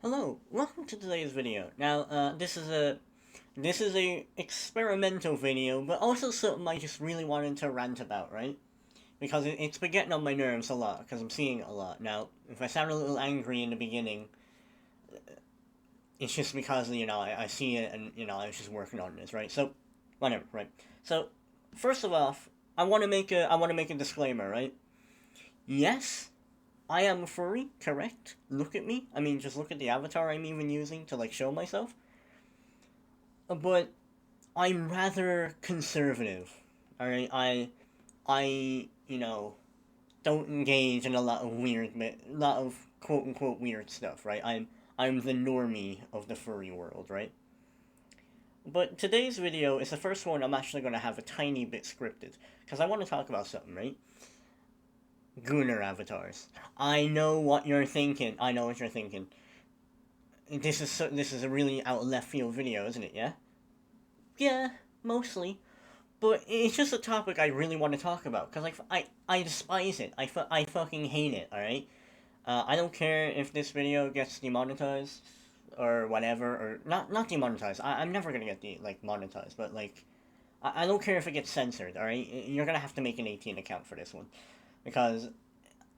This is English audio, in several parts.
Hello, welcome to today's video. Now, this is a experimental video, but also something I just really wanted to rant about, right? Because it's been getting on my nerves a lot, because I'm seeing it a lot. Now, if I sound a little angry in the beginning, it's just because, I see it and, I was just working on this, right? So, whatever, right? So, first of all, I want to make a disclaimer, right? Yes, I am a furry, correct? Look at me. I mean, just look at the avatar I'm even using to, like, show myself. But I'm rather conservative. Alright, don't engage in a lot of lot of quote unquote weird stuff, right? I'm the normie of the furry world, right? But today's video is the first one I'm actually going to have a tiny bit scripted, because I want to talk about something, right? Gooner avatars. I know what you're thinking. I know what you're thinking. This is a really out left field video, isn't it? Yeah. Yeah, mostly. But it's just a topic I really want to talk about because I despise it. I fucking hate it. All right. I don't care if this video gets demonetized or whatever, or not demonetized. I'm never gonna get monetized, but I don't care if it gets censored. All right. You're gonna have to make an 18 account for this one because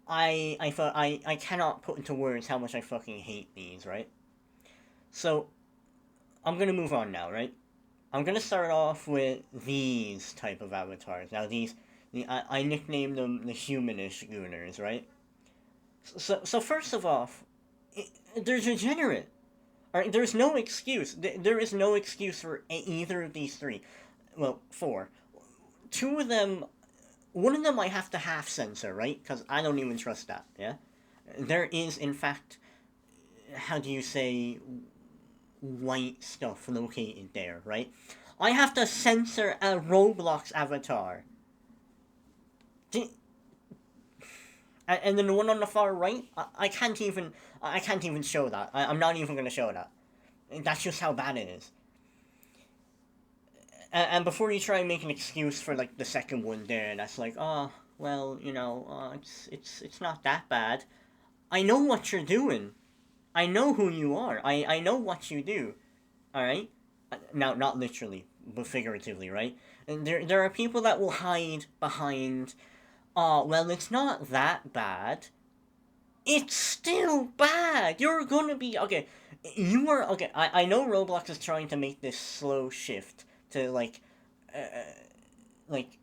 I cannot put into words how much I fucking hate these. Right. So I'm gonna move on now. Right. I'm gonna start off with these type of avatars. Now I nicknamed them the humanish gooners, right? So first of all, they're degenerate. All right, there's no excuse. There is no excuse for either of these three. Well, four. Two of them, one of them I have to half censor, right? Because I don't even trust that. Yeah, there is in fact, how do you say, white stuff located there, right? I have to censor a Roblox avatar. And then the one on the far right, I can't even show that. I'm not even gonna show that. That's just how bad it is. And before you try and make an excuse for like the second one there, that's like, oh, well, it's not that bad. I know what you're doing. I know who you are. I know what you do. All right. Now, not literally, but figuratively, right? And there are people that will hide behind, oh, well, it's not that bad. It's still bad. You're gonna be okay. You are okay. I know Roblox is trying to make this slow shift to uh, like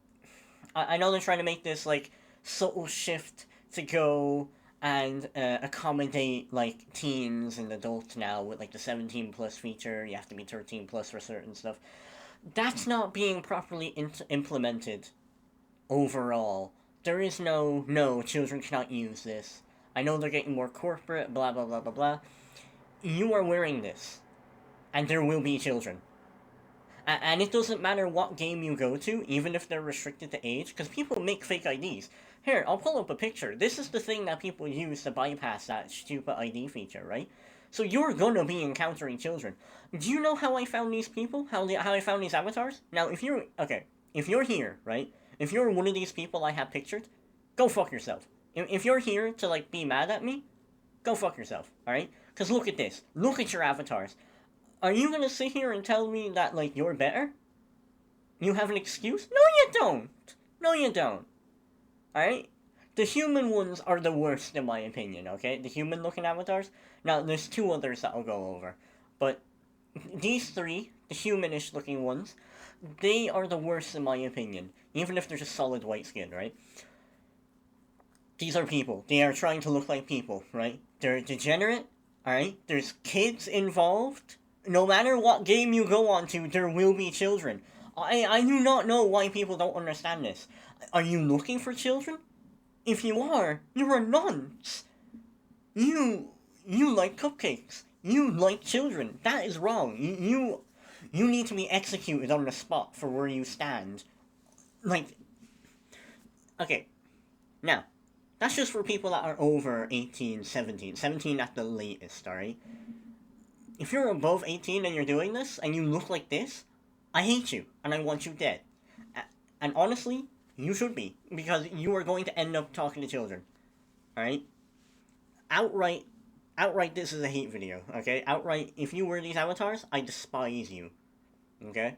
I know they're trying to make this like subtle shift to go and accommodate like teens and adults now with like the 17 plus feature. You have to be 13 plus for certain stuff. That's not being properly implemented overall. There is no, children cannot use this. I know they're getting more corporate, blah blah blah blah blah. You are wearing this, and there will be children. And it doesn't matter what game you go to, even if they're restricted to age, because people make fake IDs. Here, I'll pull up a picture. This is the thing that people use to bypass that stupid ID feature, right? So you're gonna be encountering children. Do you know how I found these people? How I found these avatars? Now, if you're here, right? If you're one of these people I have pictured, go fuck yourself. If you're here to like be mad at me, go fuck yourself. All right? Because look at this. Look at your avatars. Are you gonna sit here and tell me that like you're better? You have an excuse? No, you don't. No, you don't. All right? The human ones are the worst in my opinion. Okay, the human-looking avatars. Now, there's two others that I'll go over, but these three, the humanish-looking ones, they are the worst in my opinion. Even if they're just solid white skin, right? These are people. They are trying to look like people, right? They're degenerate, alright? There's kids involved. No matter what game you go on to, there will be children. I do not know why people don't understand this. Are you looking for children? If you are, you're a nonce. You like cupcakes. You like children. That is wrong. You need to be executed on the spot for where you stand. Like, okay, now, that's just for people that are over 18, 17. 17 at the latest, alright? If you're above 18 and you're doing this, and you look like this, I hate you, and I want you dead. And honestly, you should be, because you are going to end up talking to children. Alright? Outright, outright, this is a hate video, okay? Outright, if you wear these avatars, I despise you, okay?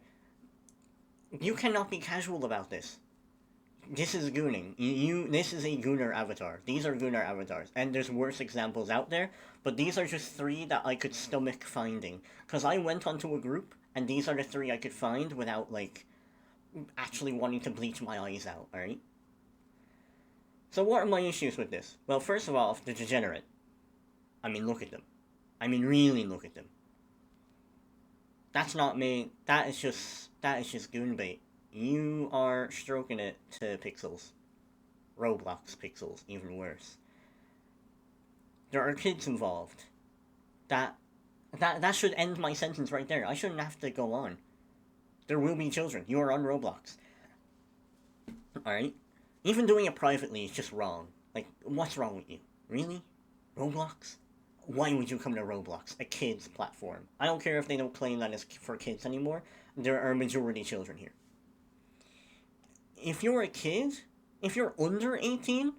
You cannot be casual about this. This is gooning. This is a Gooner avatar. These are Gooner avatars. And there's worse examples out there, but these are just 3 that I could stomach finding. Because I went onto a group, and these are the 3 I could find without, like, actually wanting to bleach my eyes out, alright? So what are my issues with this? Well, first of all, the degenerate. I mean, look at them. I mean, really look at them. That's not me. That is just goon bait. You are stroking it to pixels. Roblox pixels, even worse. There are kids involved. That should end my sentence right there. I shouldn't have to go on. There will be children. You are on Roblox. Alright? Even doing it privately is just wrong. Like, what's wrong with you? Really? Roblox? Why would you come to Roblox? A kids platform. I don't care if they don't claim that it's for kids anymore. There are majority children here. If you're a kid, if you're under 18,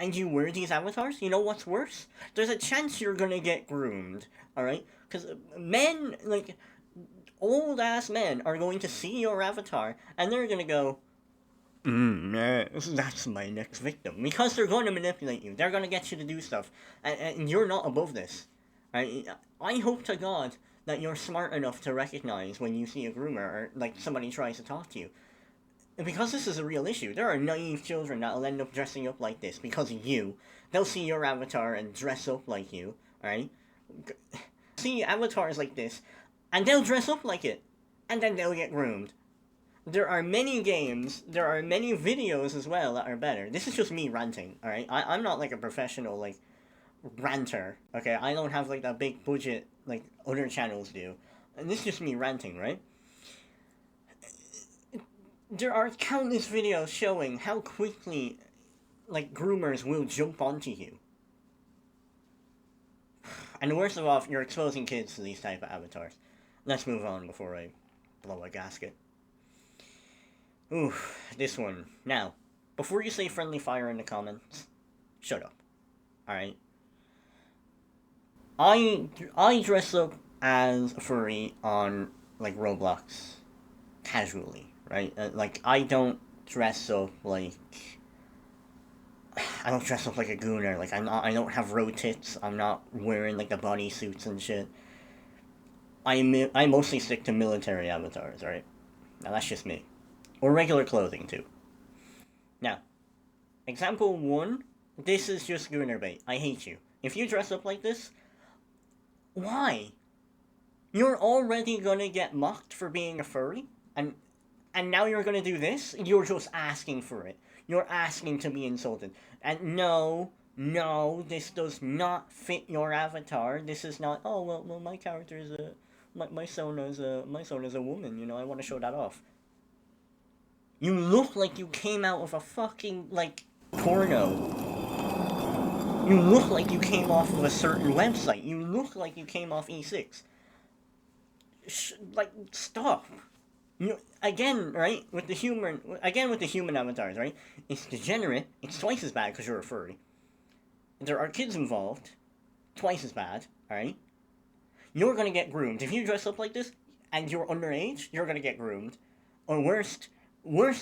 and you wear these avatars, you know what's worse? There's a chance you're gonna get groomed, alright? Because men, like, old-ass men are going to see your avatar, and they're gonna go, that's my next victim. Because they're going to manipulate you. They're going to get you to do stuff. And you're not above this. Right? I hope to God that you're smart enough to recognize when you see a groomer or, like, somebody tries to talk to you. Because this is a real issue. There are naive children that will end up dressing up like this because of you. They'll see your avatar and dress up like you. Alright? See avatars like this, and they'll dress up like it. And then they'll get groomed. There are many games, there are many videos as well that are better. This is just me ranting, alright? I'm not like a professional, like, ranter, okay? I don't have, like, that big budget, like, other channels do. And this is just me ranting, right? There are countless videos showing how quickly, like, groomers will jump onto you. And worst of all, you're exposing kids to these type of avatars. Let's move on before I blow a gasket. Ooh, this one. Now, before you say friendly fire in the comments, shut up. Alright? I dress up as a furry on, like, Roblox. Casually, right? Like, I don't dress up like... I don't dress up like a gooner. Like, I don't have road tits. I'm not wearing, like, the bodysuits and shit. I mostly stick to military avatars, right? Now, that's just me. Or regular clothing, too. Now, example 1, this is just gooner bait. I hate you. If you dress up like this, why? You're already gonna get mocked for being a furry? And now you're gonna do this? You're just asking for it. You're asking to be insulted. And no, this does not fit your avatar. This is not, oh, well my character is a... My son is a woman, you know, I want to show that off. You look like you came out of a fucking, like, porno. You look like you came off of a certain website. You look like you came off E6. Like, stop. Again, right, with the human avatars, right? It's degenerate. It's twice as bad because you're a furry. There are kids involved. Twice as bad, alright? You're gonna get groomed. If you dress up like this, and you're underage, you're gonna get groomed. Or worst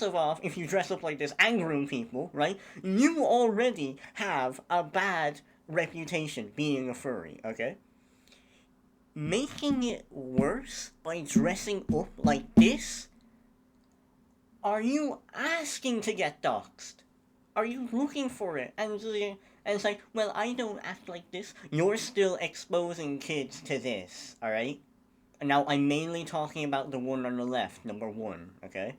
of all, if you dress up like this and groom people, right? You already have a bad reputation being a furry, okay? Making it worse by dressing up like this? Are you asking to get doxxed? Are you looking for it? And it's like, well, I don't act like this. You're still exposing kids to this, alright? Now, I'm mainly talking about the one on the left, number 1, okay?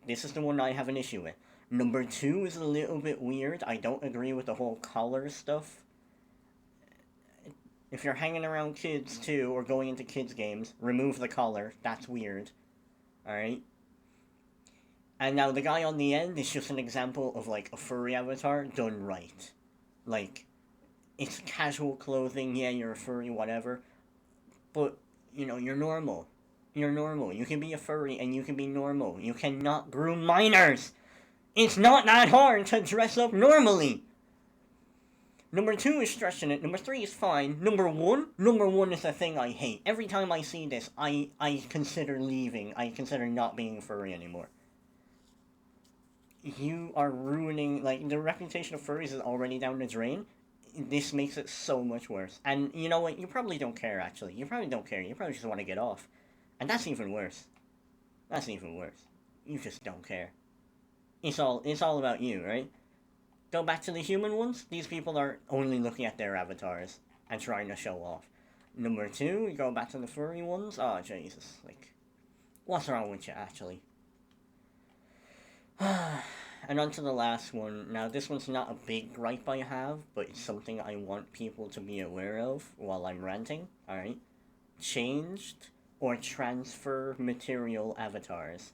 This is the one I have an issue with. Number 2 is a little bit weird. I don't agree with the whole collar stuff. If you're hanging around kids, too, or going into kids' games, remove the collar. That's weird. Alright? And now the guy on the end is just an example of, like, a furry avatar done right. Like, it's casual clothing, yeah, you're a furry, whatever. But, you know, you're normal. You're normal. You can be a furry and you can be normal. You cannot groom minors! It's not that hard to dress up normally! Number 2 is stretching it. Number 3 is fine. Number one is the thing I hate. Every time I see this, I consider leaving. I consider not being furry anymore. You are ruining, like, the reputation of furries is already down the drain. This makes it so much worse. And you know what? You probably don't care, actually. You probably don't care. You probably just want to get off. And that's even worse. That's even worse. You just don't care. It's all about you, right? Go back to the human ones. These people are only looking at their avatars and trying to show off. Number 2, you go back to the furry ones. Oh, Jesus. Like, what's wrong with you, actually? And on to the last one. Now, this one's not a big gripe I have, but it's something I want people to be aware of while I'm ranting, alright? Changed or transfer material avatars.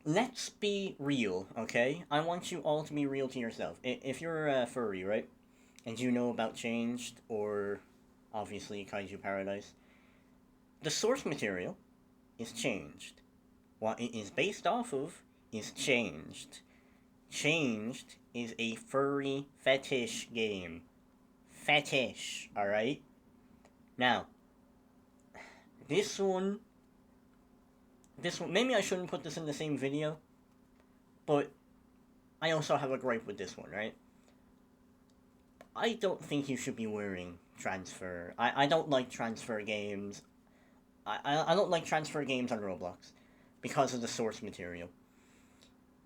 Let's be real, okay? I want you all to be real to yourself. If you're a furry, right? And you know about Changed or obviously Kaiju Paradise, the source material is changed. What it is based off of is changed. Changed is a furry fetish game. Fetish, alright? Now, this one, maybe I shouldn't put this in the same video, but I also have a gripe with this one, right? I don't think you should be wearing transfer. I don't like transfer games. I don't like transfer games on Roblox because of the source material.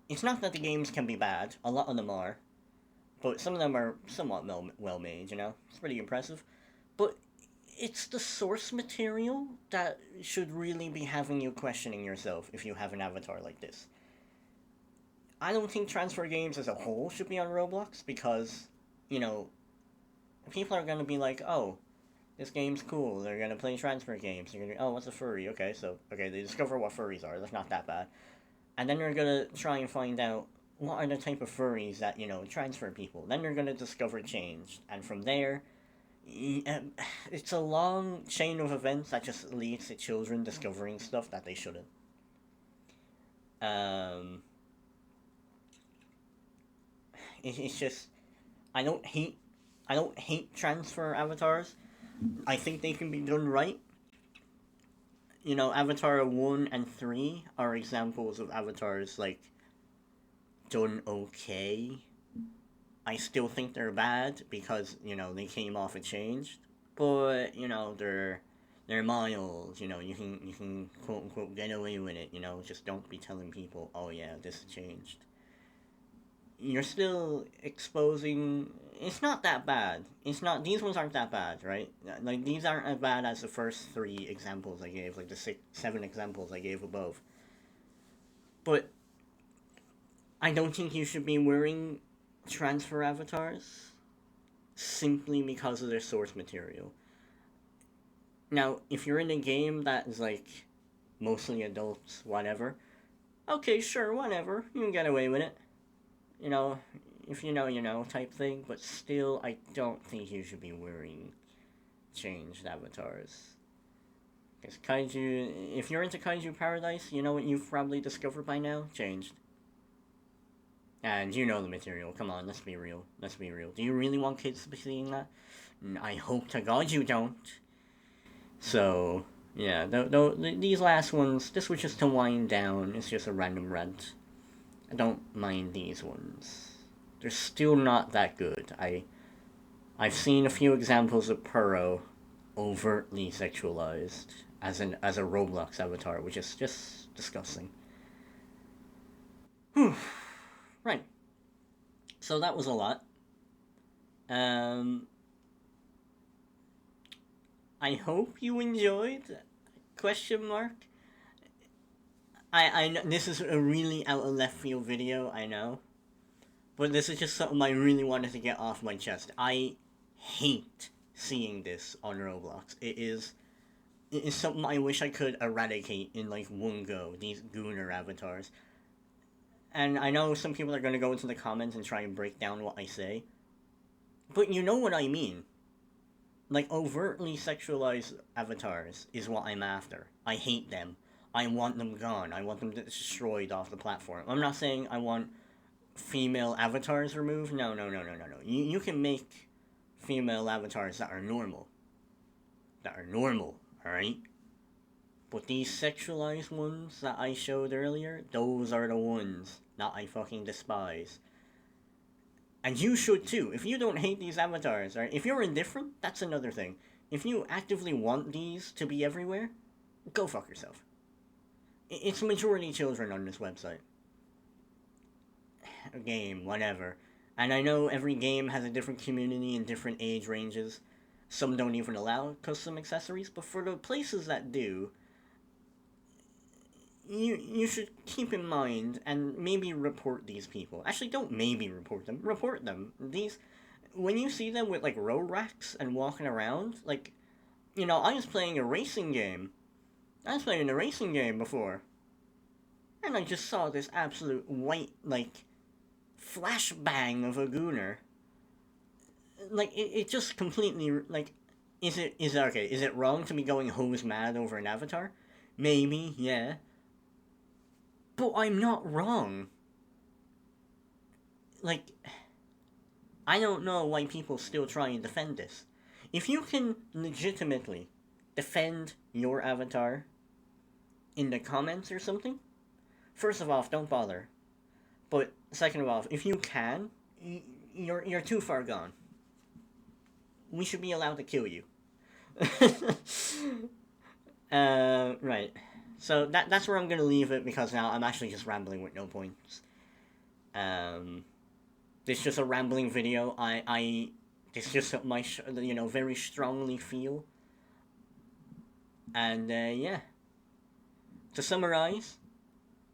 It's not that the games can be bad, a lot of them are, but some of them are somewhat well made, you know? It's pretty impressive. But it's the source material that should really be having you questioning yourself if you have an avatar like this. I don't think transfer games as a whole should be on Roblox because, you know, people are gonna be like, oh, this game's cool. They're gonna play transfer games. They're gonna, oh, what's a furry? Okay, they discover what furries are. That's not that bad. And then they're gonna try and find out what are the type of furries that, you know, transfer people. Then they're gonna discover Changed. And from there, it's a long chain of events that just leads to children discovering stuff that they shouldn't. Um, it's just, I don't hate, I don't hate transfer avatars. I think they can be done right. You know, Avatar 1 and 3 are examples of avatars, like, done okay. I still think they're bad because, you know, they came off and changed. But, you know, they're miles, you know, you can quote unquote get away with it, you know, just don't be telling people, oh yeah, this changed. You're still exposing. It's not that bad. It's not. These ones aren't that bad, right? Like these aren't as bad as the first 3 examples I gave, like the 7 examples I gave above. But I don't think you should be wearing transfer avatars simply because of their source material. Now, if you're in a game that is like mostly adults, whatever, okay, sure, whatever, you can get away with it. You know, if you know, you know, type thing, but still, I don't think you should be wearing changed avatars. Because Kaiju, if you're into Kaiju Paradise, you know what you've probably discovered by now? Changed. And you know the material, come on, let's be real. Let's be real. Do you really want kids to be seeing that? I hope to God you don't. So, yeah, these last ones, this was just to wind down, it's just a random rant. I don't mind these ones. They're still not that good. I've seen a few examples of Puro overtly sexualized as a Roblox avatar, which is just disgusting. Whew. Right. So that was a lot. Um, I hope you enjoyed. Question mark. I know this is a really out of left field video, I know. But this is just something I really wanted to get off my chest. I hate seeing this on Roblox. It is something I wish I could eradicate in like one go, these Gooner avatars. And I know some people are gonna go into the comments and try and break down what I say. But you know what I mean. Like overtly sexualized avatars is what I'm after. I hate them. I want them gone. I want them destroyed off the platform. I'm not saying I want female avatars removed. No, no, no, no, no, no. You can make female avatars that are normal. That are normal, alright? But these sexualized ones that I showed earlier, those are the ones that I fucking despise. And you should too. If you don't hate these avatars, right? If you're indifferent, that's another thing. If you actively want these to be everywhere, go fuck yourself. It's majority children on this website. Game, whatever. And I know every game has a different community and different age ranges. Some don't even allow custom accessories, but for the places that do, you should keep in mind and maybe report these people. Actually, don't maybe report them. Report them. These, when you see them with like road racks and walking around, like, you know, I was playing a racing game. I was playing a racing game before, and I just saw this absolute white like flashbang of a Gooner. Like it just completely like, is it okay? Is it wrong to be going hose mad over an avatar? Maybe, yeah. But I'm not wrong. Like, I don't know why people still try and defend this. If you can legitimately defend your avatar in the comments or something, first of all, don't bother. But second of all, if you can, you're too far gone. We should be allowed to kill you. Right. So that's where I'm gonna leave it because now I'm actually just rambling with no points. This is just a rambling video. It's just my very strongly feel. And yeah. To summarize,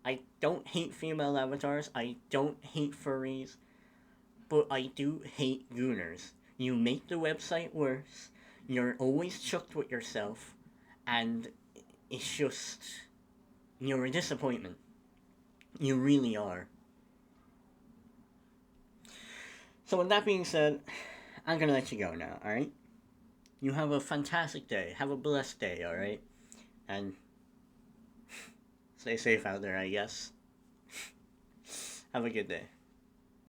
I don't hate female avatars. I don't hate furries, but I do hate Gooners. You make the website worse. You're always chucked with yourself, and it's just, you're a disappointment. You really are. So with that being said, I'm gonna let you go now, alright? You have a fantastic day. Have a blessed day, alright? And stay safe out there, I guess. Have a good day.